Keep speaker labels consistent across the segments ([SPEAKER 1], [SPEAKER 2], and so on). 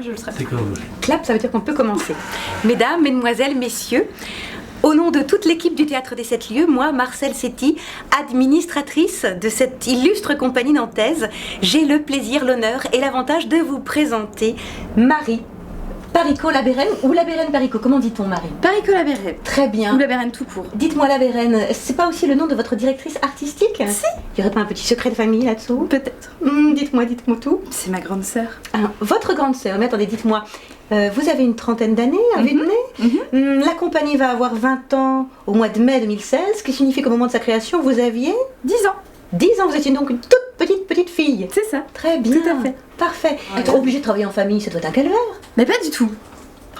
[SPEAKER 1] je le serai.
[SPEAKER 2] C'est comme...
[SPEAKER 3] Clap, ça veut dire qu'on peut commencer. Mesdames, mesdemoiselles, messieurs, au nom de toute l'équipe du Théâtre des 7 Lieux, moi, Marcel Setti, administratrice de cette illustre compagnie nantaise, j'ai le plaisir, l'honneur et l'avantage de vous présenter Marie Paricot-Labérène ou Labérène-Paricot, comment dit-on, Marie?
[SPEAKER 1] Paricot-Labérène.
[SPEAKER 3] Très bien.
[SPEAKER 1] Ou Labérène tout court.
[SPEAKER 3] Dites-moi, Labérène, c'est pas aussi le nom de votre directrice artistique? Si. Il n'y aurait pas un petit secret de famille là-dessous?
[SPEAKER 1] Peut-être.
[SPEAKER 3] Dites-moi tout.
[SPEAKER 1] C'est ma grande sœur.
[SPEAKER 3] Alors, votre grande sœur, mais attendez, dites-moi, vous avez une trentaine d'années à vue de nez. La compagnie va avoir 20 ans au mois de mai 2016, ce qui signifie qu'au moment de sa création, vous aviez
[SPEAKER 1] 10 ans.
[SPEAKER 3] 10 ans, vous étiez donc une toute petite fille.
[SPEAKER 1] C'est ça.
[SPEAKER 3] Très bien.
[SPEAKER 1] Tout à fait.
[SPEAKER 3] Parfait.
[SPEAKER 1] Ouais.
[SPEAKER 3] Être obligé de travailler en famille, ça doit être un calvaire.
[SPEAKER 1] Mais pas du tout.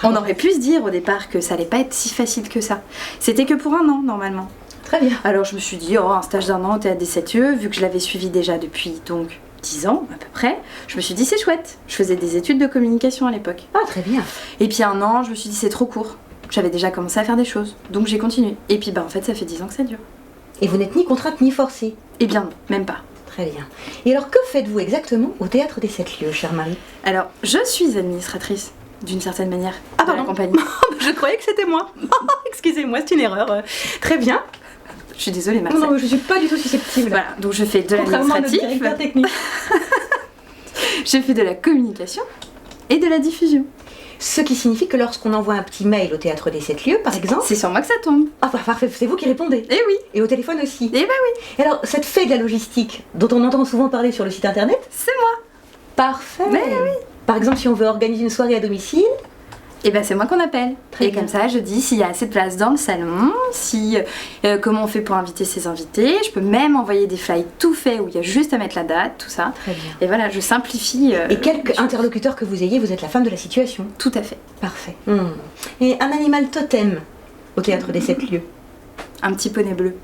[SPEAKER 1] On aurait pu se dire au départ que ça allait pas être si facile que ça. C'était que pour 1 an normalement.
[SPEAKER 3] Très bien.
[SPEAKER 1] Alors je me suis dit, un stage d'1 an au Théâtre des 7 Lieux, vu que je l'avais suivi déjà depuis donc 10 ans à peu près, je me suis dit c'est chouette. Je faisais des études de communication à l'époque.
[SPEAKER 3] Ah, très bien.
[SPEAKER 1] Et puis 1 an, je me suis dit c'est trop court. J'avais déjà commencé à faire des choses, donc j'ai continué. Et puis en fait ça fait 10 ans que ça dure.
[SPEAKER 3] Et vous n'êtes ni contrainte ni forcée.
[SPEAKER 1] Eh bien non, même pas.
[SPEAKER 3] Très bien. Et alors, que faites-vous exactement au Théâtre des 7 Lieux, chère Marie?
[SPEAKER 1] Alors, je suis administratrice, d'une certaine manière,
[SPEAKER 3] Ah,
[SPEAKER 1] de la
[SPEAKER 3] pardon.
[SPEAKER 1] compagnie.
[SPEAKER 3] Je croyais que c'était moi. Excusez-moi, c'est une erreur. Très bien.
[SPEAKER 1] Je suis désolée, Marcel.
[SPEAKER 3] Non, je suis pas du tout susceptible.
[SPEAKER 1] Voilà, donc je fais de
[SPEAKER 3] Contrairement à notre
[SPEAKER 1] l'administratif,
[SPEAKER 3] directeur technique.
[SPEAKER 1] je fais de la communication et de la diffusion.
[SPEAKER 3] Ce qui signifie que lorsqu'on envoie un petit mail au Théâtre des 7 Lieux, par exemple...
[SPEAKER 1] C'est sur moi que ça tombe.
[SPEAKER 3] Ah, bah, parfait, c'est vous qui répondez.
[SPEAKER 1] Eh oui,
[SPEAKER 3] Et au téléphone aussi.
[SPEAKER 1] eh ben oui,
[SPEAKER 3] Et alors, cette fée de la logistique, dont on entend souvent parler sur le site internet...
[SPEAKER 1] c'est moi.
[SPEAKER 3] Parfait.
[SPEAKER 1] Mais oui.
[SPEAKER 3] Par exemple, si on veut organiser une soirée à domicile...
[SPEAKER 1] Et ben c'est moi qu'on appelle.
[SPEAKER 3] Très
[SPEAKER 1] Et
[SPEAKER 3] bien.
[SPEAKER 1] comme ça, je dis s'il y a assez de place dans le salon, si comment on fait pour inviter ses invités. Je peux même envoyer des flyers tout faits où il y a juste à mettre la date, tout ça.
[SPEAKER 3] Très bien.
[SPEAKER 1] Et voilà, je simplifie.
[SPEAKER 3] Et quelque interlocuteur que vous ayez, vous êtes la femme de la situation.
[SPEAKER 1] Tout à fait.
[SPEAKER 3] Parfait. Et un animal totem au Théâtre des 7 Lieux?
[SPEAKER 1] Un petit poney bleu.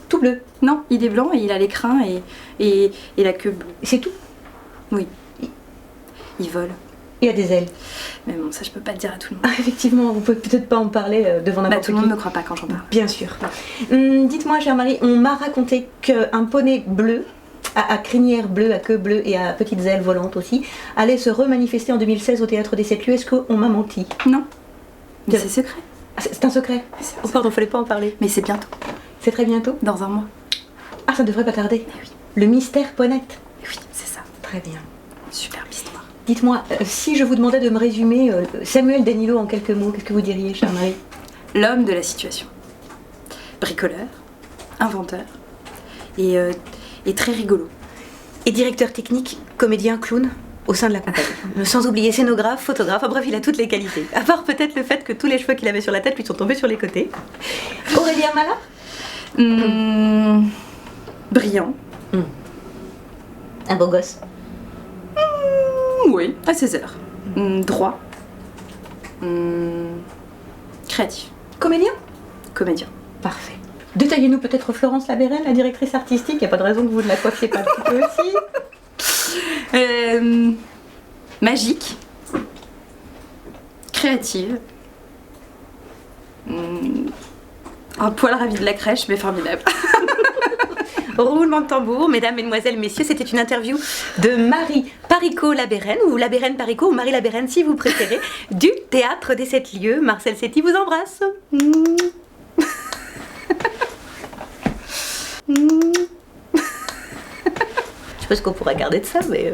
[SPEAKER 3] Tout bleu.
[SPEAKER 1] Non, il est blanc et il a l'écrin et la queue bleue.
[SPEAKER 3] C'est tout.
[SPEAKER 1] Oui. Il vole.
[SPEAKER 3] Il y a des ailes.
[SPEAKER 1] Mais bon, ça je peux pas le dire à tout le monde.
[SPEAKER 3] Ah, effectivement, vous pouvez peut-être pas en parler devant
[SPEAKER 1] Bah,
[SPEAKER 3] n'importe
[SPEAKER 1] tout le
[SPEAKER 3] qui.
[SPEAKER 1] monde me croit pas quand j'en parle.
[SPEAKER 3] Bien sûr. Dites-moi, chère Marie, on m'a raconté qu'un poney bleu, à crinière bleue, à queue bleue et à petites ailes volantes aussi, allait se remanifester en 2016 au Théâtre des 7 Lieux. Est-ce qu'on m'a menti?
[SPEAKER 1] Non. Mais
[SPEAKER 3] Bien.
[SPEAKER 1] c'est secret.
[SPEAKER 3] Ah, c'est un secret. Oh, pardon, fallait pas en parler.
[SPEAKER 1] Mais c'est bientôt.
[SPEAKER 3] C'est très bientôt.
[SPEAKER 1] Dans 1 mois.
[SPEAKER 3] Ah, ça ne devrait pas tarder.
[SPEAKER 1] Eh oui.
[SPEAKER 3] Le mystère Ponette.
[SPEAKER 1] Oui, c'est ça.
[SPEAKER 3] Très bien.
[SPEAKER 1] Superbe histoire.
[SPEAKER 3] Dites-moi, si je vous demandais de me résumer Samuel Denisot en quelques mots, qu'est-ce que vous diriez, chère Marie?
[SPEAKER 1] L'homme de la situation. Bricoleur, inventeur et très rigolo.
[SPEAKER 3] Et directeur technique, comédien, clown au sein de la compagnie. Sans oublier scénographe, photographe, bref, il a toutes les qualités. À part peut-être le fait que tous les cheveux qu'il avait sur la tête lui sont tombés sur les côtés. Aurélien Mala?
[SPEAKER 1] Brillant.
[SPEAKER 3] Un beau gosse.
[SPEAKER 1] Oui, à 16 heures. Droit. Créatif.
[SPEAKER 3] Comédien?
[SPEAKER 1] Comédien.
[SPEAKER 3] Parfait. Détaillez-nous peut-être Florence Labérène, la directrice artistique. Il n'y a pas de raison que vous ne la coiffiez pas un petit peu aussi.
[SPEAKER 1] Magique. Créative. Un poil ravi de la crèche, mais formidable.
[SPEAKER 3] Roulement de tambour, mesdames, mesdemoiselles, messieurs, c'était une interview de Marie Paricot-Labérène, ou Labérène-Paricot, ou Marie Labérène si vous préférez, du Théâtre des 7 Lieux. Marcel Setti vous embrasse. Je sais pas ce qu'on pourra garder de ça, mais...